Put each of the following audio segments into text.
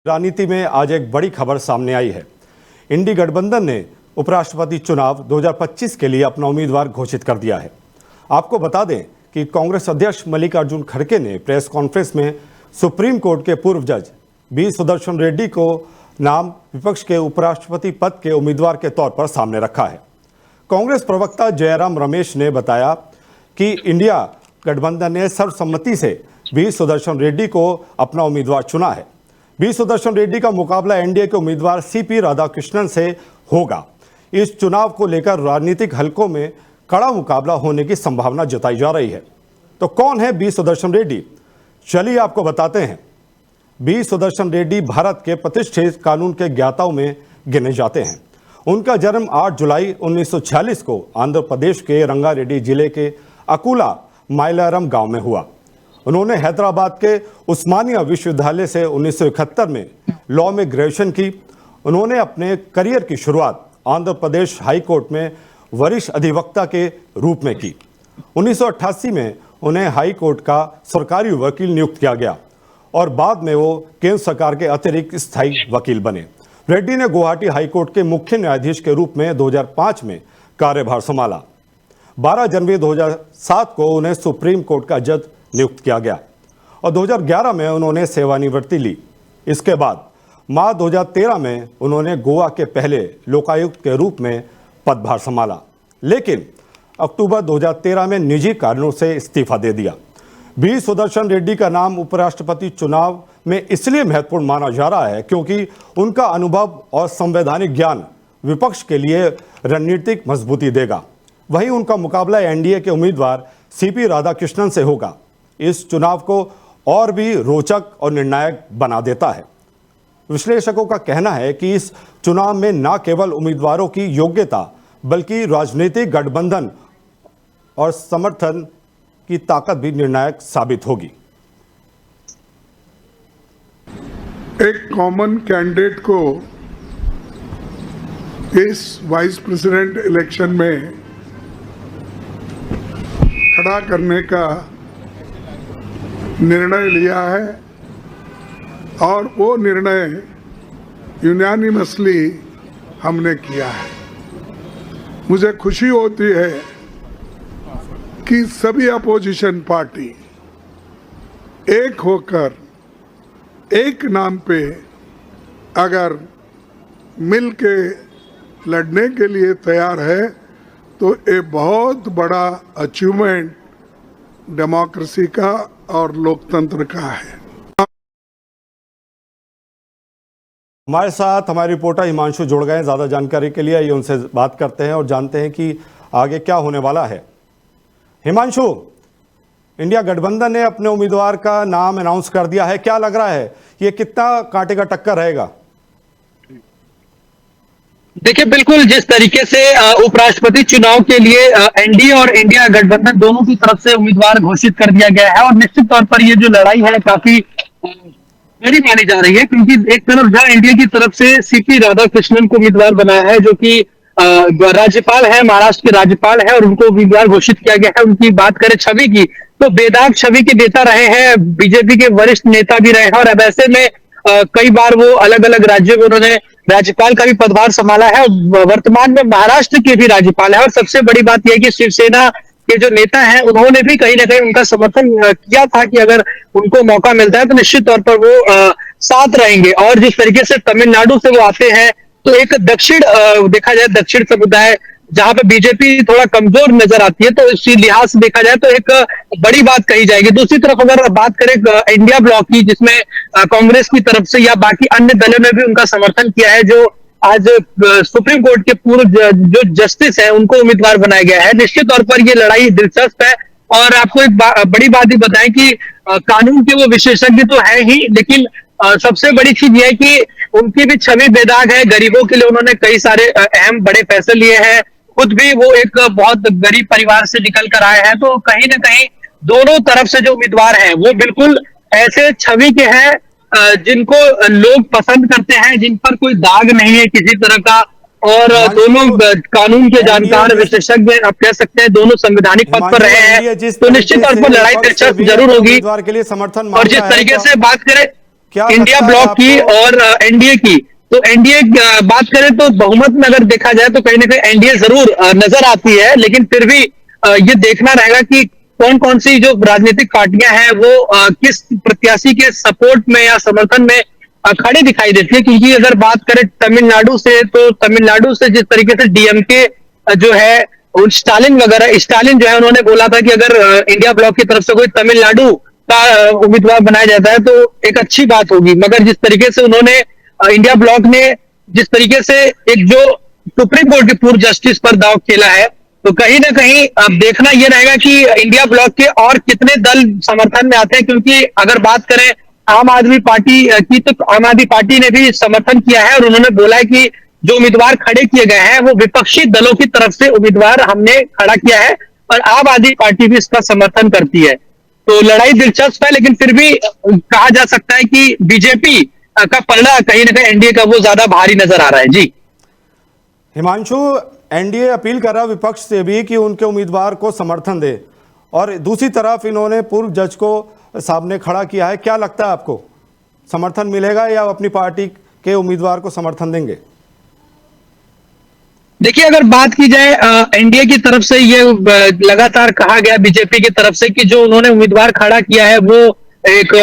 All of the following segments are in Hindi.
राजनीति में आज एक बड़ी खबर सामने आई है। इंडी गठबंधन ने उपराष्ट्रपति चुनाव 2025 के लिए अपना उम्मीदवार घोषित कर दिया है। आपको बता दें कि कांग्रेस अध्यक्ष मल्लिकार्जुन खड़गे ने प्रेस कॉन्फ्रेंस में सुप्रीम कोर्ट के पूर्व जज बी सुदर्शन रेड्डी को नाम विपक्ष के उपराष्ट्रपति पद के उम्मीदवार के तौर पर सामने रखा है। कांग्रेस प्रवक्ता जयराम रमेश ने बताया कि इंडिया गठबंधन ने सर्वसम्मति से बी सुदर्शन रेड्डी को अपना उम्मीदवार चुना है। बी सुदर्शन रेड्डी का मुकाबला एनडीए के उम्मीदवार सीपी राधाकृष्णन से होगा। इस चुनाव को लेकर राजनीतिक हलकों में कड़ा मुकाबला होने की संभावना जताई जा रही है। तो कौन है बी सुदर्शन रेड्डी? चलिए आपको बताते हैं। बी सुदर्शन रेड्डी भारत के प्रतिष्ठित कानून के ज्ञाताओं में गिने जाते हैं। उनका जन्म 8 जुलाई 1946 को आंध्र प्रदेश के रंगारेड्डी जिले के अकुला माइलारम गांव में हुआ। उन्होंने हैदराबाद के उस्मानिया विश्वविद्यालय से 1971 में लॉ में ग्रेजुएशन की। उन्होंने अपने करियर की शुरुआत आंध्र प्रदेश हाई कोर्ट में वरिष्ठ अधिवक्ता के रूप में की। 1988 में उन्हें हाई कोर्ट का सरकारी वकील नियुक्त किया गया और बाद में वो केंद्र सरकार के अतिरिक्त स्थायी वकील बने। रेड्डी ने गुवाहाटी हाई कोर्ट के मुख्य न्यायाधीश के रूप में 2005 में कार्यभार संभाला। 12 जनवरी 2007 को उन्हें सुप्रीम कोर्ट का जज नियुक्त किया गया और 2011 में उन्होंने सेवानिवृत्ति ली। इसके बाद मार्च 2013 में उन्होंने गोवा के पहले लोकायुक्त के रूप में पदभार संभाला, लेकिन अक्टूबर 2013 में निजी कारणों से इस्तीफा दे दिया। बी सुदर्शन रेड्डी का नाम उपराष्ट्रपति चुनाव में इसलिए महत्वपूर्ण माना जा रहा है क्योंकि उनका अनुभव और संवैधानिक ज्ञान विपक्ष के लिए रणनीतिक मजबूती देगा। वहीं उनका मुकाबला एनडीए के उम्मीदवार सीपी राधाकृष्णन से होगा। इस चुनाव को और भी रोचक और निर्णायक बना देता है। विश्लेषकों का कहना है कि इस चुनाव में न केवल उम्मीदवारों की योग्यता बल्कि राजनीतिक गठबंधन और समर्थन की ताकत भी निर्णायक साबित होगी। एक कॉमन कैंडिडेट को इस वाइस प्रेसिडेंट इलेक्शन में खड़ा करने का निर्णय लिया है और वो निर्णय यूनानिमसली हमने किया है। मुझे खुशी होती है कि सभी अपोजिशन पार्टी एक होकर एक नाम पे अगर मिल के लड़ने के लिए तैयार है तो ये बहुत बड़ा अचीवमेंट डेमोक्रेसी का और लोकतंत्र का है। हमारे साथ हमारे रिपोर्टर हिमांशु जुड़ गए हैं ज़्यादा जानकारी के लिए। ये उनसे बात करते हैं और जानते हैं कि आगे क्या होने वाला है। हिमांशु, इंडिया गठबंधन ने अपने उम्मीदवार का नाम अनाउंस कर दिया है, क्या लग रहा है ये कितना कांटे का टक्कर रहेगा? देखिए, बिल्कुल जिस तरीके से उपराष्ट्रपति चुनाव के लिए एनडीए और इंडिया गठबंधन दोनों की तरफ से उम्मीदवार घोषित कर दिया गया है और निश्चित तौर पर ये जो लड़ाई है काफी बड़ी मानी जा रही है क्योंकि एक तरफ जहां इंडिया की तरफ से सीपी राधाकृष्णन को उम्मीदवार बनाया है जो कि राज्यपाल है, महाराष्ट्र के राज्यपाल है और उनको उम्मीदवार घोषित किया गया है। उनकी बात करें छवि की तो बेदाग छवि के नेता रहे हैं, बीजेपी के वरिष्ठ नेता भी रहे हैं और अब ऐसे में कई बार वो अलग अलग राज्यों में उन्होंने राज्यपाल का भी पदभार संभाला है। वर्तमान में महाराष्ट्र के भी राज्यपाल है और सबसे बड़ी बात यह है कि शिवसेना के जो नेता हैं उन्होंने भी कहीं ना कहीं उनका समर्थन किया था कि अगर उनको मौका मिलता है तो निश्चित तौर पर वो साथ रहेंगे। और जिस तरीके से तमिलनाडु से वो आते हैं तो एक दक्षिण देखा जाए दक्षिण समुदाय जहां पे बीजेपी थोड़ा कमजोर नजर आती है तो इसी लिहाज से देखा जाए तो एक बड़ी बात कही जाएगी। दूसरी तरफ अगर बात करें इंडिया ब्लॉक की जिसमें कांग्रेस की तरफ से या बाकी अन्य दलों ने भी उनका समर्थन किया है, जो आज सुप्रीम कोर्ट के पूर्व जो जस्टिस है उनको उम्मीदवार बनाया गया है। निश्चित तौर पर ये लड़ाई दिलचस्प है और आपको एक बड़ी बात ही बताएं कि कानून के वो विशेषज्ञ तो है ही, लेकिन सबसे बड़ी चीज ये है कि उनकी भी छवि बेदाग है। गरीबों के लिए उन्होंने कई सारे अहम बड़े फैसले लिए हैं। खुद भी वो एक बहुत गरीब परिवार से निकल कर आए हैं तो कहीं ना कहीं दोनों तरफ से जो उम्मीदवार हैं वो बिल्कुल ऐसे छवि के हैं जिनको लोग पसंद करते हैं, जिन पर कोई दाग नहीं है किसी तरह का और दोनों कानून के जानकार विशेषज्ञ आप कह सकते हैं, दोनों संवैधानिक पद पर रहे हैं, तो निश्चित तौर पर लड़ाई दिलचस्प जरूर होगी। के लिए समर्थन और जिस तरीके से बात करें क्या इंडिया लगता है ब्लॉक की आपको? और एनडीए की। तो एनडीए बात करें तो बहुमत में अगर देखा जाए तो कहीं ना कहीं एनडीए जरूर नजर आती है, लेकिन फिर भी ये देखना रहेगा कि कौन कौन सी जो राजनीतिक पार्टियां हैं वो किस प्रत्याशी के सपोर्ट में या समर्थन में खड़े दिखाई देती है। क्योंकि अगर बात करें तमिलनाडु से, तो तमिलनाडु से जिस तरीके से डीएमके जो है स्टालिन जो है उन्होंने बोला था कि अगर इंडिया ब्लॉक की तरफ से कोई तमिलनाडु का उम्मीदवार बनाया जाता है तो एक अच्छी बात होगी। मगर जिस तरीके से उन्होंने इंडिया ब्लॉक ने जिस तरीके से एक जो सुप्रीम कोर्ट के पूर्व जस्टिस पर दांव खेला है, तो कहीं ना कहीं अब देखना यह रहेगा कि इंडिया ब्लॉक के और कितने दल समर्थन में आते हैं। क्योंकि अगर बात करें आम आदमी पार्टी की, तो आम आदमी पार्टी ने भी समर्थन किया है और उन्होंने बोला है कि जो उम्मीदवार खड़े किए गए हैं वो विपक्षी दलों की तरफ से उम्मीदवार हमने खड़ा किया है, और आम आदमी पार्टी भी इसका समर्थन करती है। तो लड़ाई दिलचस्प है, लेकिन फिर भी कहा जा सकता है कि बीजेपी का पलड़ा कहीं ना कहीं एनडीए का वो ज्यादा भारी नजर आ रहा है। जी हिमांशु, एनडीए अपील कर रहा विपक्ष से भी कि उनके उम्मीदवार को समर्थन दे, और दूसरी तरफ इन्होंने पूर्व जज को सामने खड़ा किया है। क्या लगता है आपको, समर्थन मिलेगा या अपनी पार्टी के उम्मीदवार को समर्थन देंगे? देखिए, अगर बात की जाए एनडीए की तरफ से ये लगातार कहा गया बीजेपी की तरफ से कि जो उन्होंने उम्मीदवार खड़ा किया है वो एक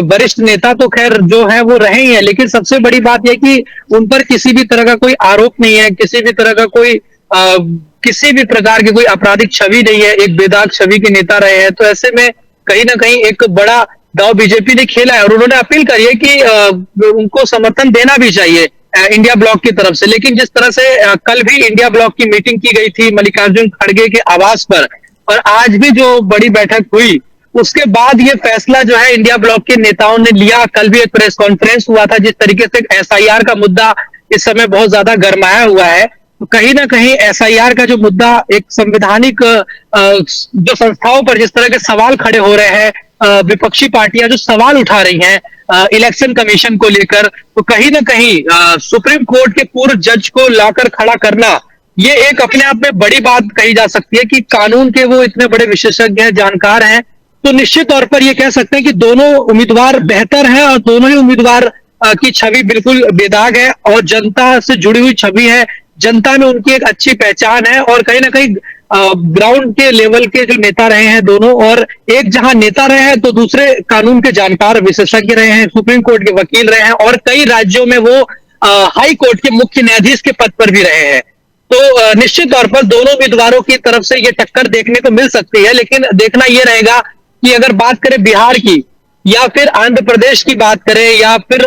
वरिष्ठ नेता तो खैर जो है वो रहे ही है, लेकिन सबसे बड़ी बात यह कि उन पर किसी भी तरह का कोई आरोप नहीं है, किसी भी तरह का कोई किसी भी प्रकार की कोई आपराधिक छवि नहीं है, एक बेदाग छवि के नेता रहे हैं। तो ऐसे में कहीं ना कहीं एक बड़ा दांव बीजेपी ने खेला है और उन्होंने अपील करी है कि उनको समर्थन देना भी चाहिए इंडिया ब्लॉक की तरफ से। लेकिन जिस तरह से कल भी इंडिया ब्लॉक की मीटिंग की गई थी मल्लिकार्जुन खड़गे के आवास पर, और आज भी जो बड़ी बैठक हुई, उसके बाद ये फैसला जो है इंडिया ब्लॉक के नेताओं ने लिया। कल भी एक प्रेस कॉन्फ्रेंस हुआ था, जिस तरीके से एसआईआर का मुद्दा इस समय बहुत ज्यादा गरमाया हुआ है। तो कहीं ना कहीं एसआईआर का जो मुद्दा एक संवैधानिक जो संस्थाओं पर जिस तरह के सवाल खड़े हो रहे हैं, विपक्षी पार्टियां जो सवाल उठा रही हैं इलेक्शन कमीशन को लेकर, तो कहीं ना कहीं सुप्रीम कोर्ट के पूर्व जज को लाकर खड़ा करना, ये एक अपने आप में बड़ी बात कही जा सकती है कि कानून के वो इतने बड़े विशेषज्ञ हैं, जानकार हैं। तो निश्चित तौर पर ये कह सकते हैं कि दोनों उम्मीदवार बेहतर हैं और दोनों ही उम्मीदवार की छवि बिल्कुल बेदाग है और जनता से जुड़ी हुई छवि है। जनता में उनकी एक अच्छी पहचान है और कहीं ना कहीं ग्राउंड के लेवल के जो नेता रहे हैं दोनों, और एक जहां नेता रहे हैं तो दूसरे कानून के जानकार विशेषज्ञ रहे हैं, सुप्रीम कोर्ट के वकील रहे हैं और कई राज्यों में वो हाई कोर्ट के मुख्य न्यायाधीश के पद पर भी रहे हैं। तो निश्चित तौर पर दोनों उम्मीदवारों की तरफ से ये टक्कर देखने को मिल सकती है। लेकिन देखना यह रहेगा कि अगर बात करें बिहार की या फिर आंध्र प्रदेश की बात करें या फिर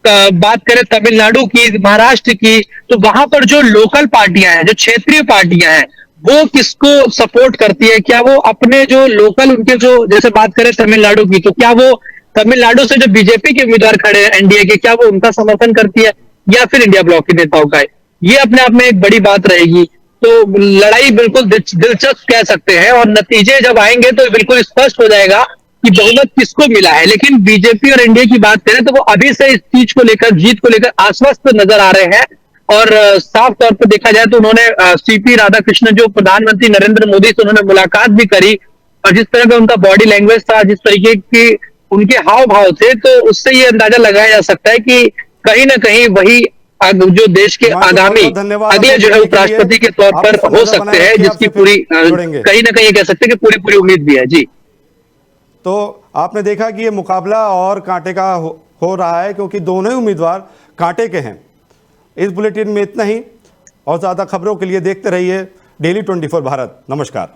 बात करें तमिलनाडु की, महाराष्ट्र की, तो वहां पर जो लोकल पार्टियां हैं, जो क्षेत्रीय पार्टियां हैं, वो किसको सपोर्ट करती है। क्या वो अपने जो लोकल उनके जो, जैसे बात करें तमिलनाडु की, तो क्या वो तमिलनाडु से जो बीजेपी के उम्मीदवार खड़े हैं एनडीए के, क्या वो उनका समर्थन करती है या फिर इंडिया ब्लॉक के नेताओं का है? ये अपने आप में एक बड़ी बात रहेगी। तो लड़ाई बिल्कुल दिलचस्प कह सकते हैं और नतीजे जब आएंगे तो बिल्कुल स्पष्ट हो जाएगा कि बहुमत किसको मिला है। लेकिन बीजेपी और एनडीए की बात करें तो वो अभी से इस चीज को लेकर, जीत को लेकर आश्वस्त नजर आ रहे हैं। और साफ तौर पर देखा जाए तो उन्होंने सीपी राधाकृष्णन जो प्रधानमंत्री नरेंद्र मोदी से उन्होंने मुलाकात भी करी, और जिस तरह का उनका बॉडी लैंग्वेज था, जिस तरीके की उनके हाव भाव थे, तो उससे ये अंदाजा लगाया जा सकता है कि कहीं ना कहीं वही जो देश के आगामी अगले जो है उपराष्ट्रपति के तौर पर हो सकते हैं, जिसकी पूरी कहीं ना कहीं कह सकते हैं कि पूरी पूरी उम्मीद भी है। जी, तो आपने देखा कि ये मुकाबला और कांटे का हो रहा है, क्योंकि दोनों ही उम्मीदवार कांटे के हैं। इस बुलेटिन में इतना ही, और ज़्यादा खबरों के लिए देखते रहिए डेली 24 भारत। नमस्कार।